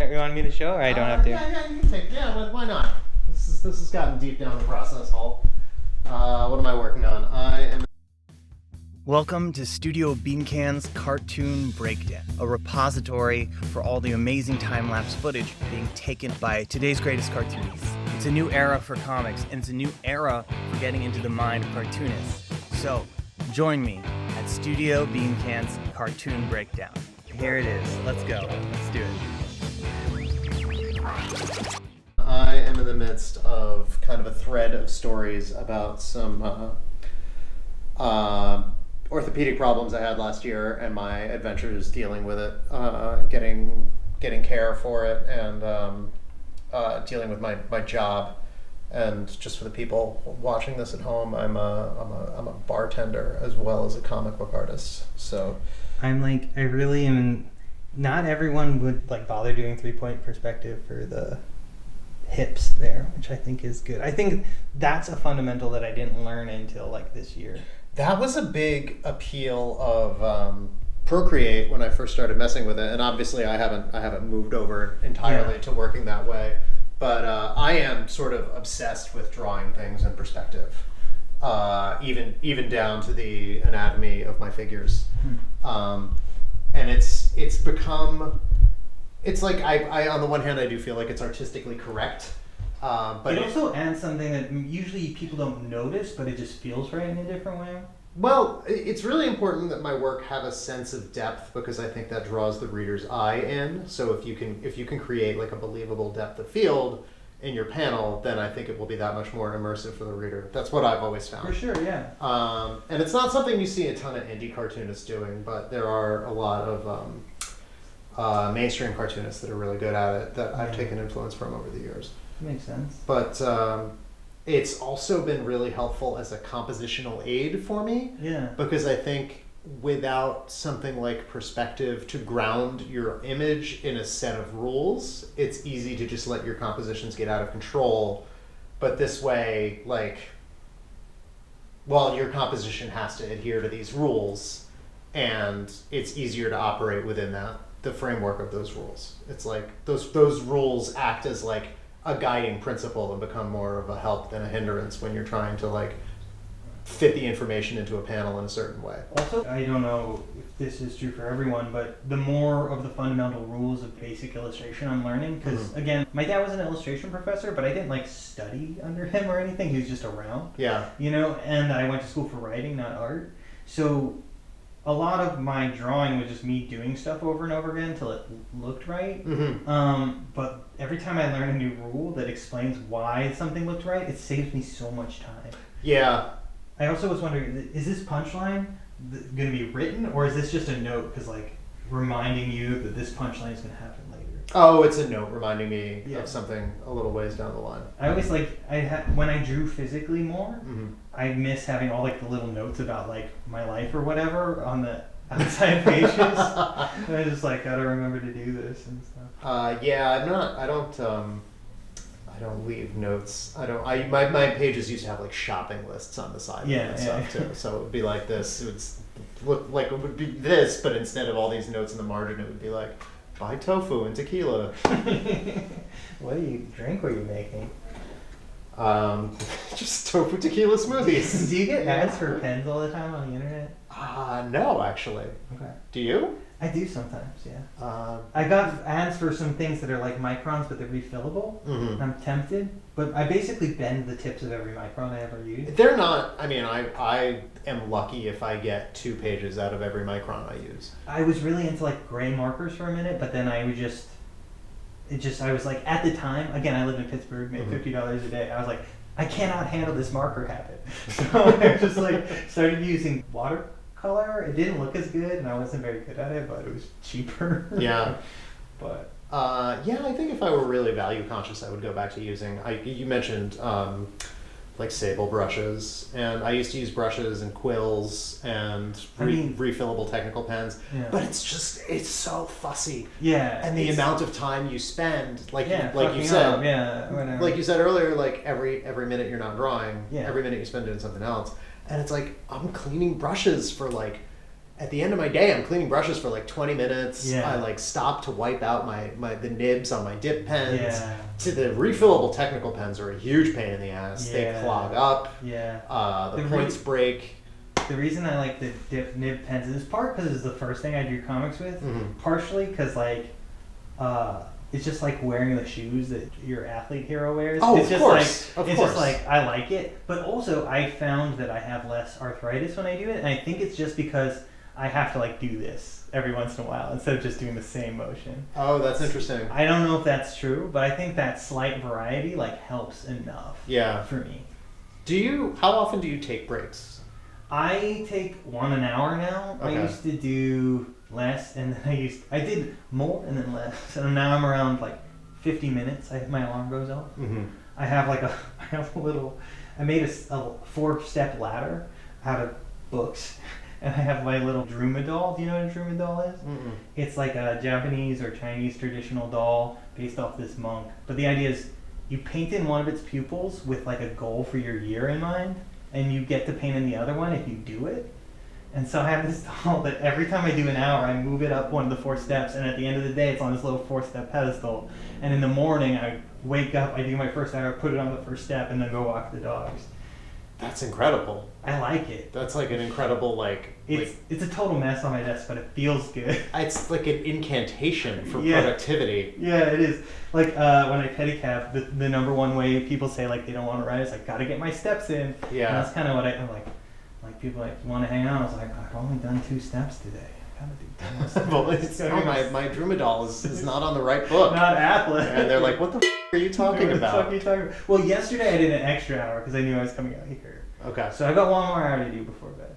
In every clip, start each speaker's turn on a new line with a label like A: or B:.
A: You want me to show, or I don't have to?
B: Yeah, you can take. Yeah, why not? This has gotten deep down the process hole. What am I working on?
C: Welcome to Studio Beancan's Cartoon Breakdown, a repository for all the amazing time-lapse footage being taken by today's greatest cartoonists. It's a new era for comics, and it's a new era for getting into the mind of cartoonists. So, join me at Studio Beancan's Cartoon Breakdown. Here it is. Let's go. Let's do it.
B: I am in the midst of kind of a thread of stories about some orthopedic problems I had last year and my adventures dealing with it, getting care for it, and dealing with my job. And just for the people watching this at home, I'm a bartender as well as a comic book artist. So
A: I really am. Not everyone would bother doing 3-point perspective for the hips there, which I think is good. I think that's a fundamental that I didn't learn until this year.
B: That was a big appeal of Procreate when I first started messing with it, and obviously I haven't moved over entirely to working that way, but I am sort of obsessed with drawing things in perspective, even down to the anatomy of my figures, and it's become. It's I on the one hand I do feel like it's artistically correct. But
A: it also adds something that usually people don't notice, but it just feels right in a different way.
B: Well, it's really important that my work have a sense of depth, because I think that draws the reader's eye in. So if you can create a believable depth of field in your panel, then I think it will be that much more immersive for the reader. That's what I've always found.
A: For sure, yeah.
B: And it's not something you see a ton of indie cartoonists doing, but there are a lot of mainstream cartoonists that are really good at it that I've taken influence from over the years.
A: Makes sense.
B: But it's also been really helpful as a compositional aid for me.
A: Yeah.
B: Because I think without something like perspective to ground your image in a set of rules, it's easy to just let your compositions get out of control. But this way, your composition has to adhere to these rules, and it's easier to operate within the framework of those rules. It's those rules act as a guiding principle and become more of a help than a hindrance when you're trying to fit the information into a panel in a certain way.
A: Also, I don't know if this is true for everyone, but the more of the fundamental rules of basic illustration I'm learning, because again, my dad was an illustration professor, but I didn't study under him or anything. He was just around.
B: Yeah.
A: And I went to school for writing, not art. So a lot of my drawing was just me doing stuff over and over again until it looked right. But every time I learn a new rule that explains why something looked right, it saves me so much time.
B: Yeah.
A: I also was wondering, is this punchline going to be written, or is this just a note, because reminding you that this punchline is going to happen later?
B: Oh, it's a note reminding me of something a little ways down the line.
A: I always when I drew physically more, I miss having all the little notes about my life or whatever on the outside pages. And I just gotta remember to do this and stuff.
B: I don't leave notes. My pages used to have shopping lists on the side and stuff too. So it would be like this. It would look like it would be this, but instead of all these notes in the margin, it would be buy tofu and tequila.
A: What do you drink? Were you making?
B: Just tofu tequila smoothies.
A: Do you get ads for pens all the time on the internet?
B: No, actually.
A: Okay.
B: Do you?
A: I do sometimes, yeah. I got ads for some things that are microns, but they're refillable. I'm tempted, but I basically bend the tips of every micron I ever use.
B: They're not. I mean, I am lucky if I get 2 pages out of every micron I use.
A: I was really into gray markers for a minute, but then I would I was at the time, again, I lived in Pittsburgh, made $50 a day. I was I cannot handle this marker habit. So I just started using watercolor. It didn't look as good, and I wasn't very good at it, but it was cheaper.
B: Yeah.
A: But
B: I think if I were really value conscious, I would go back to using. You mentioned sable brushes, and I used to use brushes and quills and refillable technical pens. Yeah. But it's so fussy.
A: Yeah.
B: And the amount of time you spend, like you said,
A: like
B: you said earlier, every minute you're not drawing, every minute you spend doing something else. And it's I'm cleaning brushes for at the end of my day, I'm cleaning brushes for like 20 minutes.
A: Yeah.
B: I like stop to wipe out the nibs on my dip pens.
A: Yeah.
B: To the refillable technical pens are a huge pain in the ass.
A: Yeah.
B: They clog up.
A: Yeah.
B: The points break.
A: The reason I like the dip nib pens is part because it's the first thing I drew comics with. Partially because like, it's just like wearing the shoes that your athlete hero wears.
B: Oh,
A: it's
B: of
A: just
B: course.
A: Like, it's just like I like it, but also I found that I have less arthritis when I do it, and I think it's just because I have to like do this every once in a while instead of just doing the same motion.
B: Oh, that's interesting.
A: I don't know if that's true, but I think that slight variety like helps enough.
B: Yeah.
A: For me.
B: How often do you take breaks?
A: I take 1 an hour now.
B: Okay.
A: I used to do less, and then I did more and then less, and now I'm around like 50 minutes. My alarm goes off. I have like I made a 4-step ladder out of books, and I have my little Druma doll. Do you know what a Druma doll is? It's like a Japanese or Chinese traditional doll based off this monk. But the idea is you paint in one of its pupils with like a goal for your year in mind, and you get to paint in the other one if you do it. And so I have this doll that every time I do an hour, I move it up one of the 4 steps, and at the end of the day, it's on this little 4-step pedestal. And in the morning, I wake up, I do my first hour, put it on the first step, and then go walk the dogs.
B: That's incredible.
A: I like it.
B: That's like an incredible
A: It's a total mess on my desk, but it feels good.
B: It's like an incantation for productivity.
A: Yeah, it is. Like when I pedicab, the number one way people say like they don't want to write is like gotta get my steps in.
B: Yeah.
A: And that's kind of what I'm like. Like people like want to hang out. I was like, I've only done 2 steps today. I gotta do 10 more steps.
B: Well, my Druma doll is not on the right book.
A: Not Atlas.
B: And they're like, what the are you talking
A: What the
B: about?
A: fuck are you talking about? Well, yesterday I did an extra hour because I knew I was coming out here.
B: Okay.
A: So I got 1 more hour to do before bed.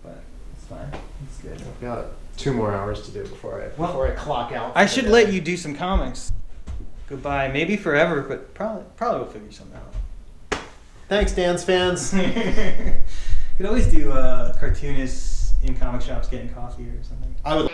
A: But it's fine. It's good.
B: I've got 2 more hours to do before I clock out.
A: I should let you do some comics. Goodbye. Maybe forever, but probably we'll figure something out.
B: Thanks, Dan's fans.
A: Could always do cartoonists in comic shops getting coffee or something.
B: I would.